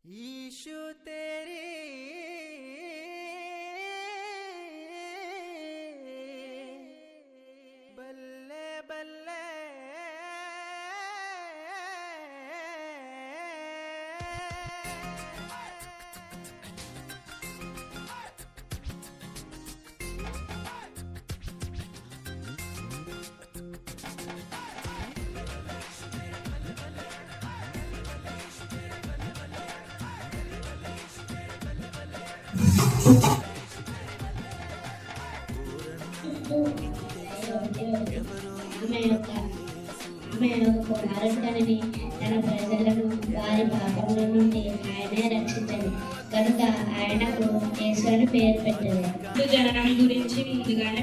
Issue तेरी बल्ले बल्ले పోరాడటానికి తన ప్రజలను వారి పాపముల నుండి ఆయనే రక్షించను కనుక ఆయనకు యేసు అని పేరు పెట్టారు. జననం గురించి ముందుగానే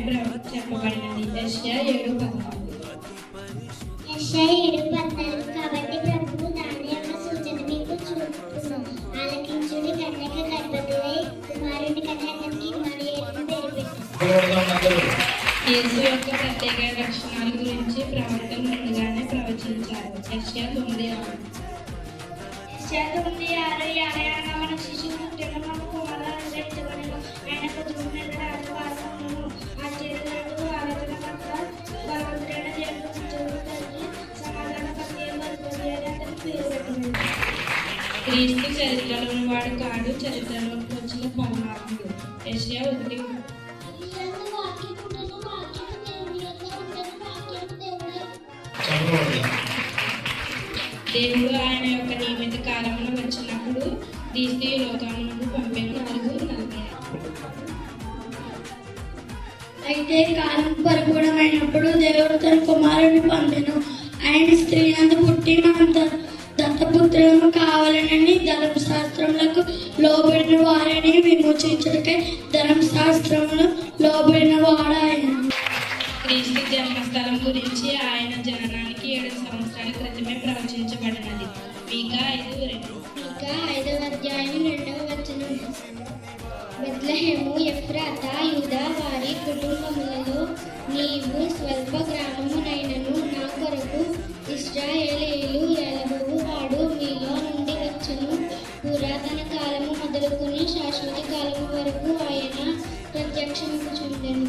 చెప్పబడినది. యెషయా 7:14 కాబట్టి ప్రభువు దాని యొక్క సూచన మీకు చూపును. ఆలకించుడి, కన్యక గర్భవతివై కుమారుని కన్యకకి ఇమ్మానుయేలును పేరు పెట్టారు. యేసు యొక్క ప్రత్యేక లక్షణాల గురించి ప్రవక్తలు ముందుగానే ప్రవచించారు. యెషయా 9:6 యాయన మన శిశువు పుట్టెను, మన కుమారుడు జనించెను, ఆయనకు 9 నెలల రాజభారమును ఆశ్చర్యకరుడు ఆలోచన కర్త బలవంతుడైన దేవుడు పుట్టును కలిగి సమాధానకర్త అని అతని పేరు పెట్టినది. క్రీస్తు చరిత్రలోని వాడు కాడు, చరిత్రలోకి వచ్చిన పరమాత్ముడు. యెషయా 1. దేవుడు ఆయన యొక్క నియమిత కాలమున వచ్చినప్పుడు క్రీస్తు ఈ లోకమునకు పంపిన 4:40. అయితే కాలం పరిపూర్ణమైనప్పుడు దేవుడు తన కుమారుని పంపెను. ఆయన స్త్రీ నందు పుట్టి మనం దత్తపుత్రులను కావాలనని ధర్మశాస్త్రములకు లోబడిన వారిని విమోచించుటకై ధర్మశాస్త్రములు లోబడిన వాడు ఆయన. క్రీస్తు జన్మస్థలం గురించి ఆయన జననానికి 7 సంవత్సరాల క్రితమే ప్రవచించబడినది. మీకా 5:2. ఇంకా 5వ అధ్యాయం 2వ వచనం. బెత్లెహేము ఎఫ్రాతా యూదా వారి కుటుంబములలో నీవు స్వల్ప గ్రామమునైనను నా కొరకు ఇశ్రాయేలీయులు ఎలబవు వాడు మీలో నుండి వచ్చును. పురాతన కాలము మొదలుకొని శాశ్వత కాలము వరకు ఆయన ప్రత్యక్షముచుండెను.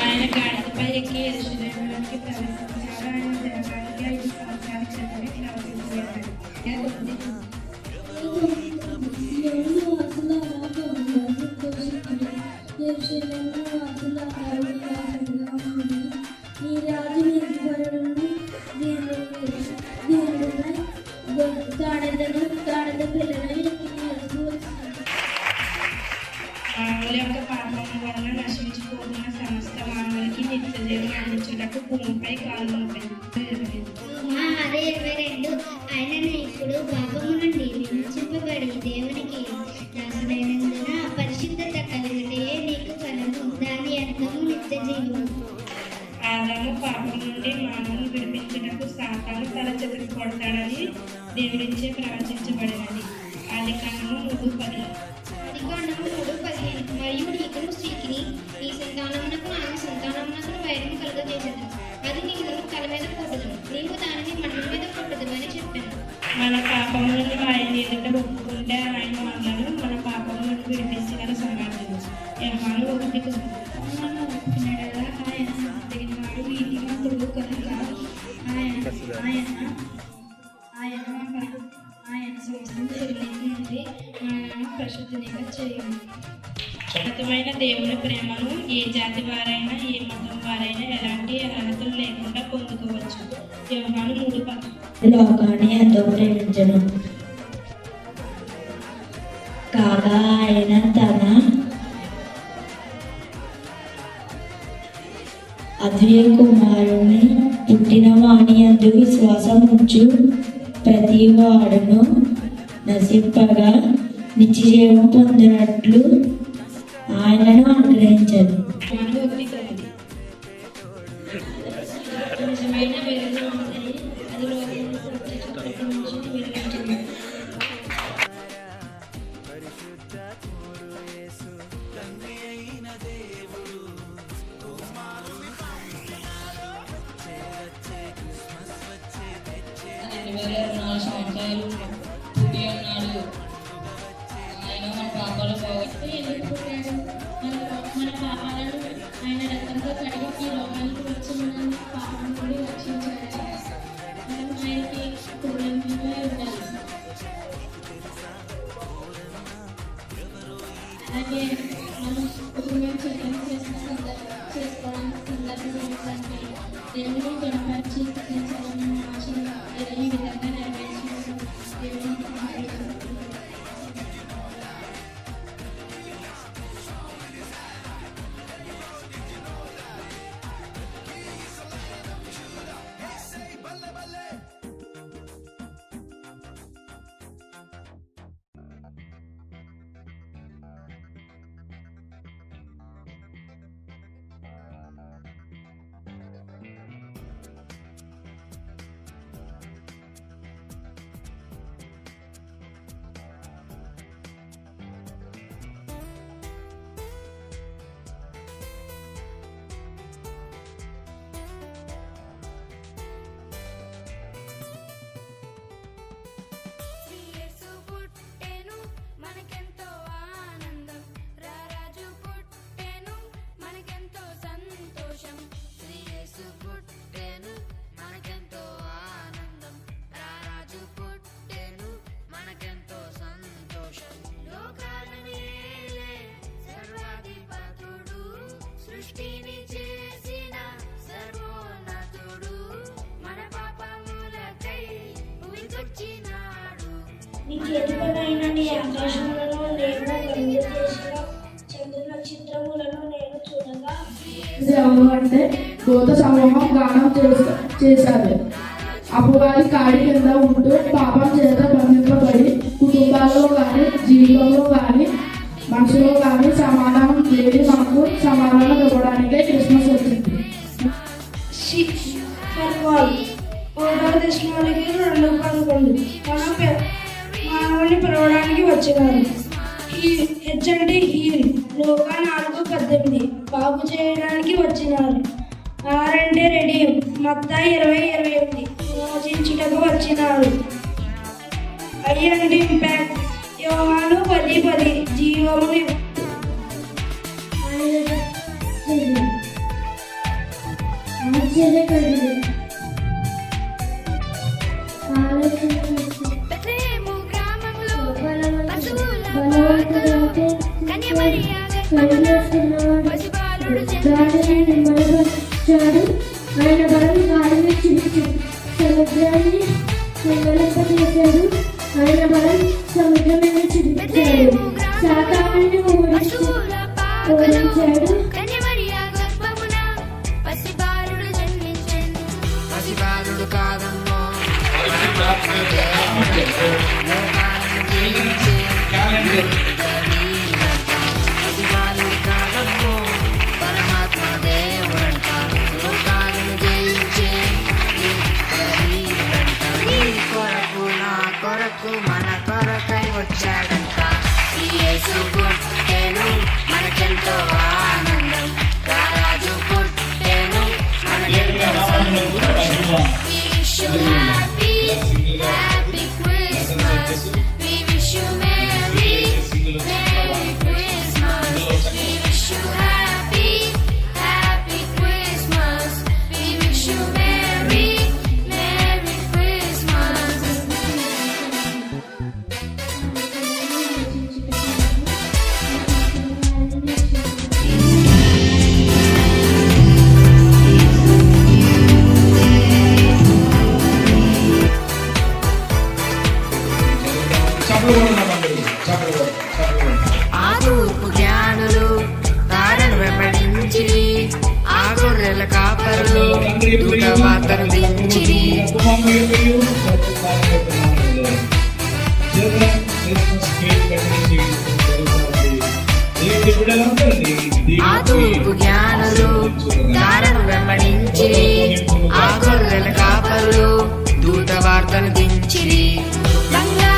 ఆయన గాడిదపై ఎక్కి యెరూషలేములోకి ప్రవేశించాడు. ఆయన జననానికి 5 సంవత్సరాల క్రితమే ప్రవచించబడ్డాడు. మానవుల యొక్క పాపము వలన నశించిపోతున్న సమస్త మానవులకి నిత్య జీవం అందించుటకు భూమిపై కాలు మోపెను. 6:22 ఆయనను ఇప్పుడు పాపము నుండి విమోచింపబడి దేవునికి దాసుడైనందున పరిశుద్ధత కలుగుటే నీకు ఫలము, దాని అర్థము నిత్య జీవము. ఆదాము పాపం నుండి మానవుని విడిపించుటకు సాతాను తల చెతుకు కొడతాడని దేవుడిచ్చే ప్రవచించబడినది. ఆదికాండము 3:10. మరియు నీకును స్త్రీకిని నీ సంతానమునకు ఆమె సంతానమునకు వైరము కలుగజేసేది. అది నీకు తల మీద కొట్టదు, నీవు దానిని మన్ను మీద కొట్టదు అని చెప్పాను. మన పాపములను ఆయన ఎదుట ఒప్పుకుంటే ఆయన మనలను మన పాపములను విడిపించగల సమర్థుడు. యోహాను 1:9. మనము ఒప్పుకున్నట్లా ఆయన తగినవాడు నీతిమంతుడు కనుక ఆయన సమస్తం చెల్లించి నుండి మనలను ప్రశుద్ధినిగా చేయండి. ఉన్నతమైన దేవుని ప్రేమను ఏ జాతి వారైనా ఏ మతం వారైనా ఎలాంటి అర్హతలు లేకుండా పొందుకోవచ్చు. యోహాను 3:10. లోకాన్ని ఎంతో ప్రేమించను కాగా ఆయన తన అద్వితీయ కుమారుని పుట్టిన వాణి యందు విశ్వాసం ఉంచు ప్రతి వాడును నశింపగా నిత్యజీవం పొందినట్లు ఆయనను అనుగ్రహించను. నిజమైన వెలుగు ఉన్నది, అది లోకమును నుంచి వెలిగించింది. సంవత్సరాలు పుట్టి ఉన్నాడు. కొరకు ఎందుకు పుట్టాడు? మన పాపాలను ఆయన రక్తంతో కడిగి ఈ లోకానికి వచ్చి మన పాపం నుండి రక్షించాడు. మనం ఆయనకి కృతజ్ఞులై ఉండాలి. అలాగే మనం కుటుంబం చేసుకోవడానికి సందర్భం ఏంటంటే దేవుని గణపరిచి స్థుతించాలని ఆశలు ఈ విధంగా నెరవేర్చిన దేవుని యేసు పుట్టెను మనకెంతో ఆనందం, రారాజు పుట్టెను మనకెంతో సంతోషం. యేసు పుట్టెను మనకెంతో ఆనందం, రారాజు పుట్టెను మనకెంతో సంతోషం. లోకాలను ఏలే సర్వాధిపతుడు, సృష్టిని చేసిన సర్వోన్నతుడు, మన పాపములకై భూమికొచ్చినాడు. నీ చేతి పనైన నీ ఆకాశములను నేను కలుగు చేసిన చంద్ర నక్షత్రములను నేను చూడగా ఇది ఎవరు అంటే దూత సమూహం గానం చేశారు. అపవాది కాడి కింద ఉంటూ పాపం చేత బంధింపబడి కుటుంబాల్లో కానీ జీవితంలో కానీ మనుషుల్లో కానీ సమాధానం లేని మనకు సమాధానం ఇవ్వడానికే క్రిస్మస్ వచ్చింది. దశమానికి 2:11 మానవుని పిలవడానికి వచ్చినారు. హెచ్ అంటే హీల్, లోకా 4:18 బాగు చేయడానికి వచ్చినారు. ఆర్ అంటే రెడీమ్, మత్తాయి 20:28 విమోచించుటకు వచ్చినారు. ఐ అంటే ఇంపాక్ట్, యోహాను 10:10 జీవము బెత్లెహేము గ్రామంలో పశువుల పాకలో కన్యమరియా గర్భమున పసిబాలుడు జన్మించెను. ఆయన బలం గాలిని చిలిచాడు, సముద్రాన్ని నిమ్మలింపజేశాడు. ఆయన బలం సముద్రమైన చిలిచాడు, సాతానుని పశువుల పాకలో ఓడించాడు. కన్యమరియా గర్భమున పసిబాలుడు జన్మించెను. పసిబాలుడు కాదమ్మో లోకాలను జయించే పసిబాలుడు కాదమ్మో పరమాత్మ దేవుడంట. లోకాలను జయించే నీ కొరకు నా కొరకు మన కొరకై వచ్చాడంట. యేసు పుట్టెను మనకెంతో ఆనందం, రారాజు పుట్టెను మనకెంతో సంతోషం. We wish you happy, happy Christmas. We wish you Merry, Merry Christmas. We wish you happy, happy Christmas. We wish you Merry, Merry Christmas. ఆ తూర్పు జ్ఞానులు తారను వెంబడించిరి, ఆ గొర్రెల కాపరులు దూత వార్తను దించిరి. ఆ తూర్పు జ్ఞానులు తారను వెంబడించిరి, ఆ గొర్రెల కాపరులు దూత వార్తను దించిరి. బంగారు